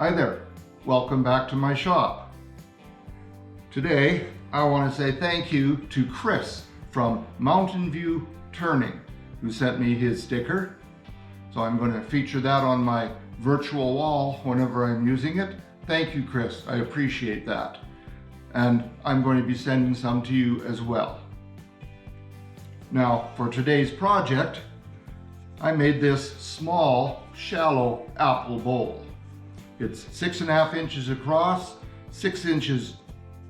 Hi there, welcome back to my shop. Today I want to say thank you to Chris from Mountain View Turning who sent me his sticker. So I'm going to feature that on my virtual wall whenever I'm using it. Thank you, Chris, I appreciate that. And I'm going to be sending some to you as well. Now for today's project, I made this small, shallow apple bowl. It's 6.5 inches across, 6 inches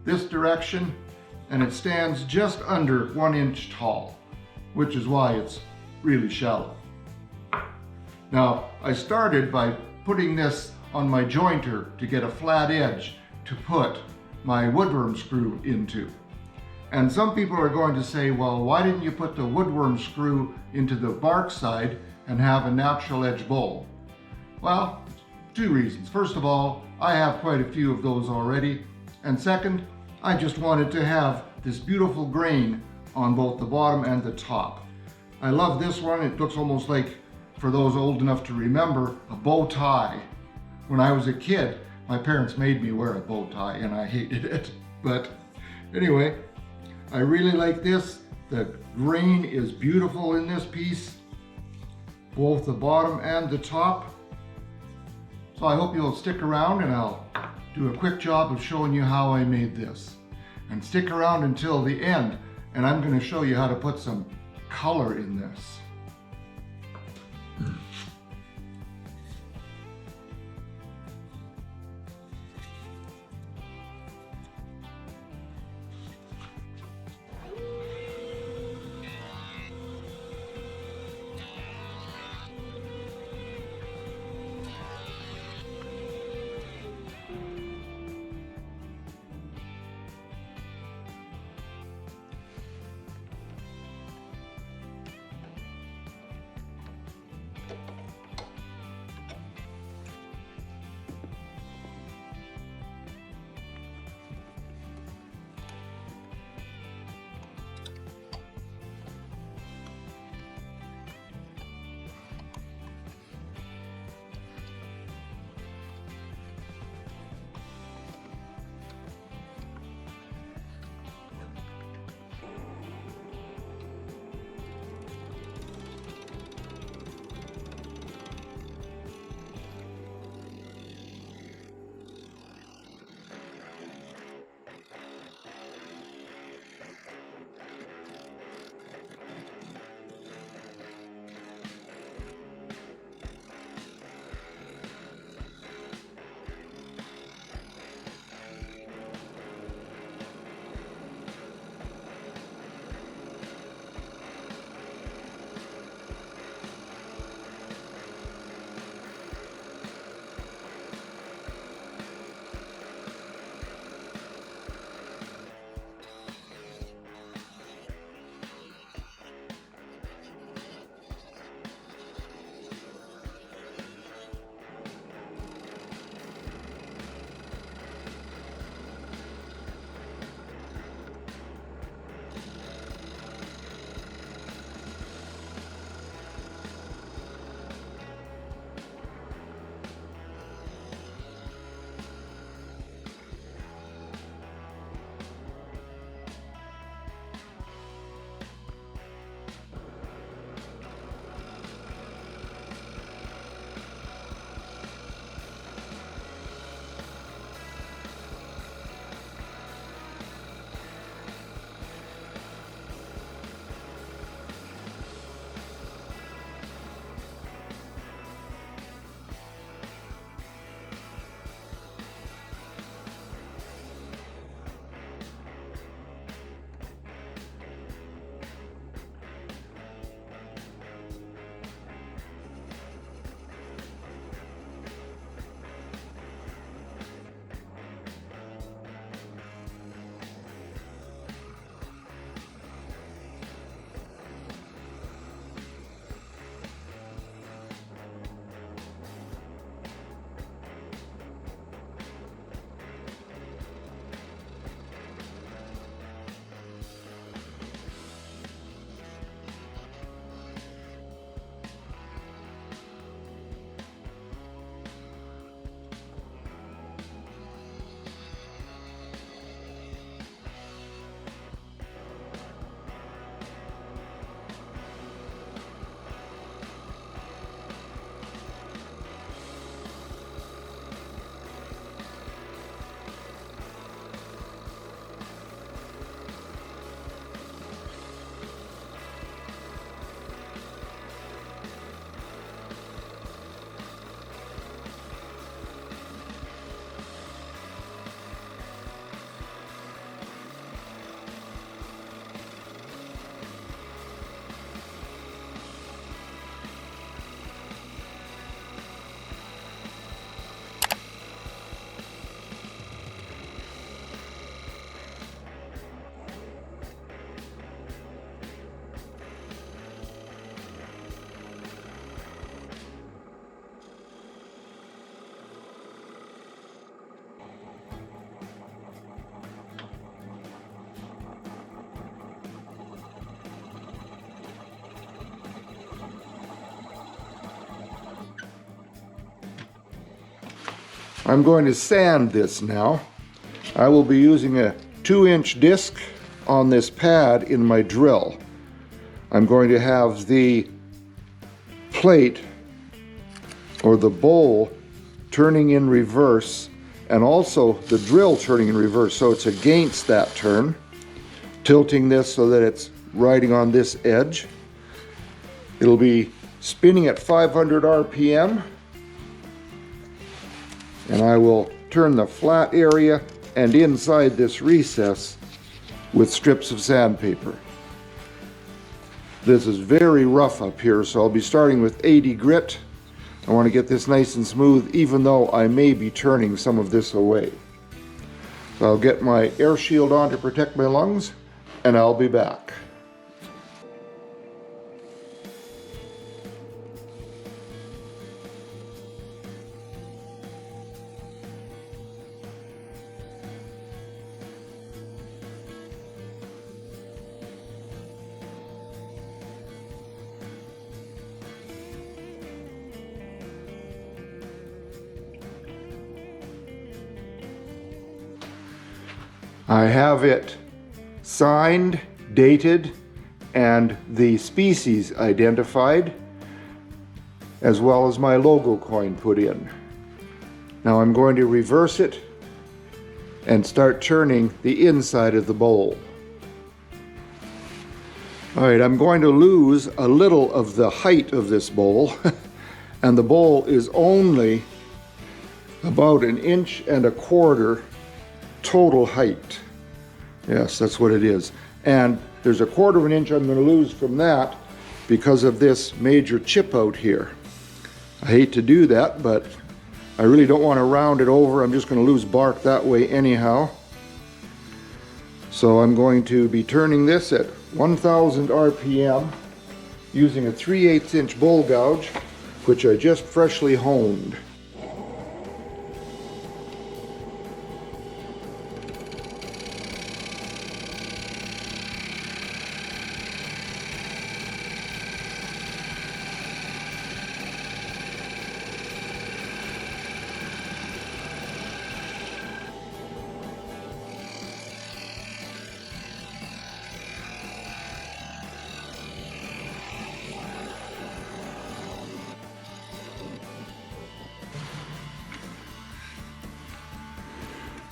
this direction, and it stands just under 1 inch tall, which is why it's really shallow. Now, I started by putting this on my jointer to get a flat edge to put my woodworm screw into. And some people are going to say, well, why didn't you put the woodworm screw into the bark side and have a natural edge bowl? Well, two reasons. First of all, I have quite a few of those already. And second, I just wanted to have this beautiful grain on both the bottom and the top. I love this one. It looks almost like, for those old enough to remember, a bow tie. When I was a kid, my parents made me wear a bow tie and I hated it. But anyway, I really like this. The grain is beautiful in this piece, both the bottom and the top. So I hope you'll stick around and I'll do a quick job of showing you how I made this. And stick around until the end and I'm going to show you how to put some color in this. I'm going to sand this now. I will be using a 2-inch disc on this pad in my drill. I'm going to have the plate or the bowl turning in reverse, and also the drill turning in reverse, so it's against that turn, tilting this so that it's riding on this edge. It'll be spinning at 500 RPM, and I will turn the flat area and inside this recess with strips of sandpaper. This is very rough up here, so I'll be starting with 80 grit. I want to get this nice and smooth, even though I may be turning some of this away. So I'll get my air shield on to protect my lungs, and I'll be back. I have it signed, dated, and the species identified, as well as my logo coin put in. Now I'm going to reverse it and start turning the inside of the bowl. All right, I'm going to lose a little of the height of this bowl, and the bowl is only about 1.25 inches total height. Yes, that's what it is. And there's 1/4 inch I'm going to lose from that because of this major chip out here. I hate to do that, but I really don't want to round it over. I'm just going to lose bark that way anyhow. So I'm going to be turning this at 1000 RPM using a 3/8 inch bowl gouge, which I just freshly honed.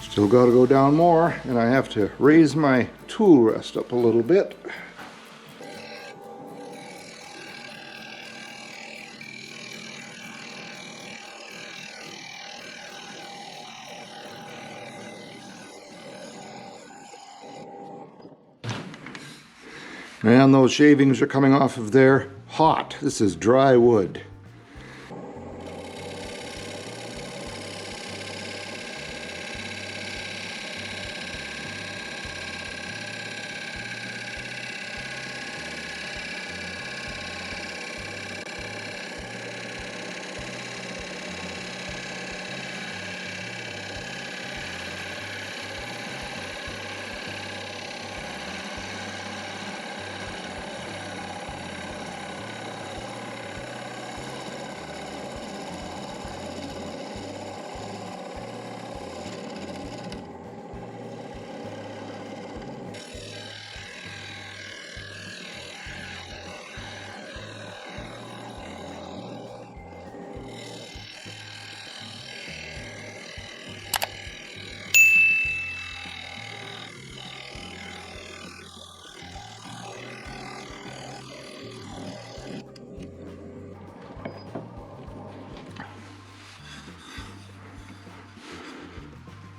Still got to go down more, and I have to raise my tool rest up a little bit. And those shavings are coming off of there hot. This is dry wood.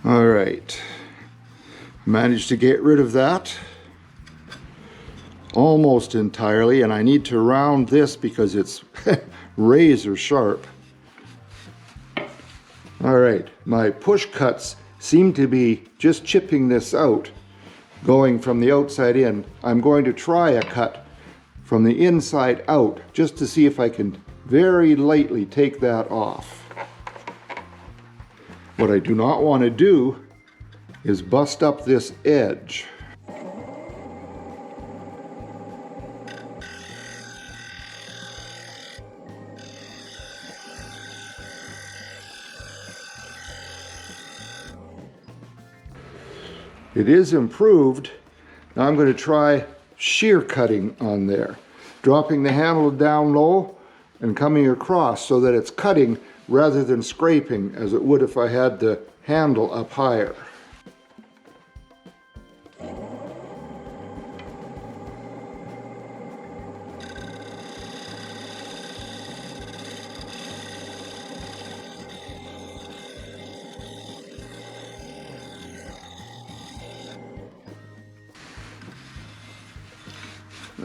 All right, managed to get rid of that almost entirely, and I need to round this because it's razor sharp. All right, my push cuts seem to be just chipping this out, going from the outside in. I'm going to try a cut from the inside out just to see if I can very lightly take that off. What I do not want to do is bust up this edge. It is improved. Now I'm going to try shear cutting on there, dropping the handle down low and coming across so that it's cutting rather than scraping as it would if I had the handle up higher.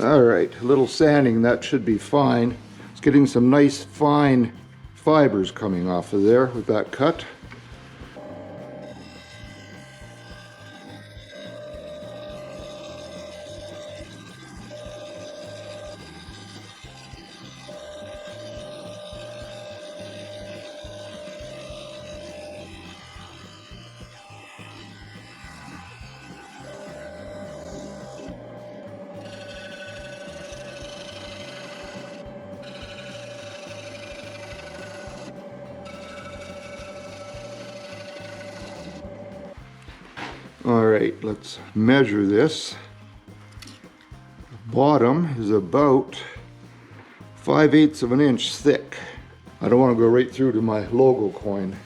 All right, a little sanding, that should be fine. It's getting some nice fine fibers coming off of there with that cut. All right, let's measure this. The bottom is about 5/8 of an inch thick. I don't want to go right through to my logo coin.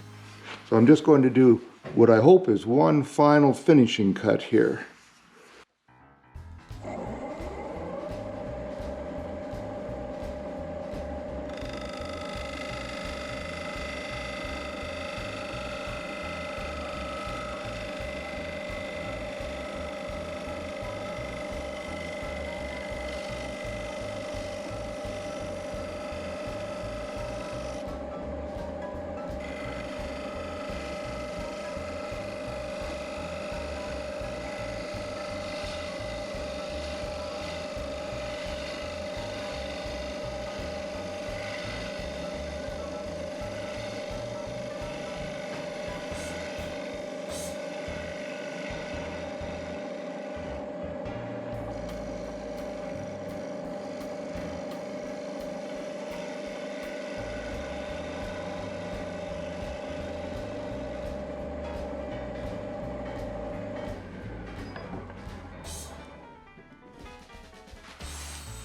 So I'm just going to do what I hope is one final finishing cut here.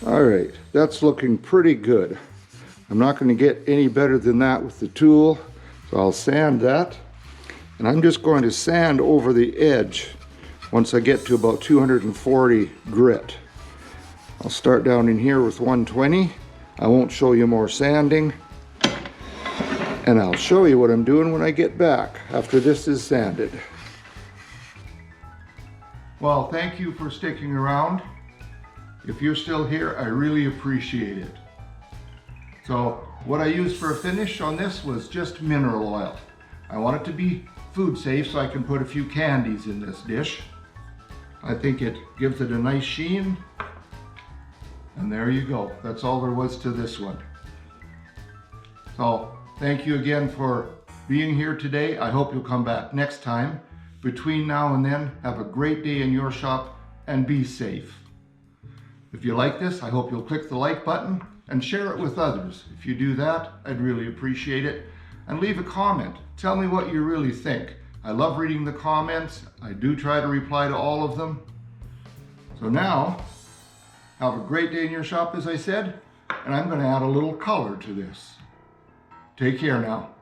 All right, that's looking pretty good. I'm not going to get any better than that with the tool, so I'll sand that. And I'm just going to sand over the edge once I get to about 240 grit. I'll start down in here with 120. I won't show you more sanding. And I'll show you what I'm doing when I get back after this is sanded. Well, thank you for sticking around. If you're still here, I really appreciate it. So what I used for a finish on this was just mineral oil. I want it to be food safe, so I can put a few candies in this dish. I think it gives it a nice sheen. And there you go. That's all there was to this one. So thank you again for being here today. I hope you'll come back next time. Between now and then, have a great day in your shop and be safe. If you like this, I hope you'll click the like button and share it with others. If you do that, I'd really appreciate it. And leave a comment. Tell me what you really think. I love reading the comments. I do try to reply to all of them. So now, have a great day in your shop, as I said, and I'm going to add a little color to this. Take care now.